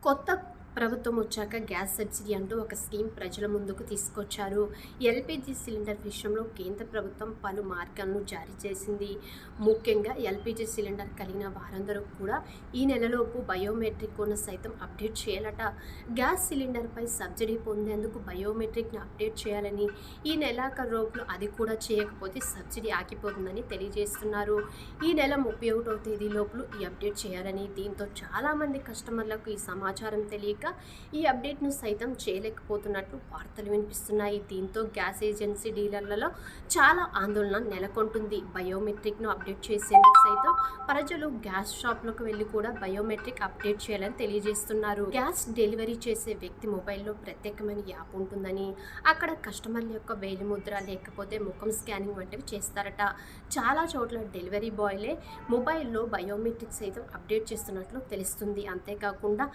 కొత్త ప్రభుత్వం వచ్చాక గ్యాస్ సబ్సిడీ అంటూ ఒక స్కీమ్ ప్రజల ముందుకు తీసుకొచ్చారు. ఎల్పీజీ సిలిండర్ విషయంలో కేంద్ర ప్రభుత్వం పలు మార్గాలను జారీ చేసింది. ముఖ్యంగా ఎల్పీజీ సిలిండర్ కలిగిన వారందరూ కూడా ఈ నెలలోపు బయోమెట్రిక్ను సైతం అప్డేట్ చేయాలట. గ్యాస్ సిలిండర్పై సబ్సిడీ పొందేందుకు బయోమెట్రిక్ను అప్డేట్ చేయాలని, ఈ నెలాఖరులోపు అది కూడా చేయకపోతే సబ్సిడీ ఆగిపోతుందని తెలియజేస్తున్నారు. ఈ నెల 31వ తేదీ లోపు ఈ అప్డేట్ చేయాలని, దీంతో చాలామంది కస్టమర్లకు ఈ సమాచారం తెలియక ఈ అప్డేట్ను సైతం చేయలేకపోతున్నట్లు వార్తలు వినిపిస్తున్నాయి. దీంతో గ్యాస్ ఏజెన్సీ డీలర్లలో చాలా ఆందోళన నెలకొంటుంది. బయోమెట్రిక్ను అప్డేట్ చేసేందుకు సైతం ప్రజలు గ్యాస్ షాప్లకు వెళ్లి కూడా బయోమెట్రిక్ అప్డేట్ చేయాలని తెలియజేస్తున్నారు. గ్యాస్ డెలివరీ చేసే వ్యక్తి మొబైల్లో ప్రత్యేకమైన యాప్ ఉంటుందని, అక్కడ కస్టమర్ల యొక్క వేలిముద్ర లేకపోతే ముఖం స్కానింగ్ వంటివి చేస్తారట. చాలా చోట్ల డెలివరీ బాయ్లే మొబైల్లో బయోమెట్రిక్ సైతం అప్డేట్ చేస్తున్నట్లు తెలుస్తుంది. అంతేకాకుండా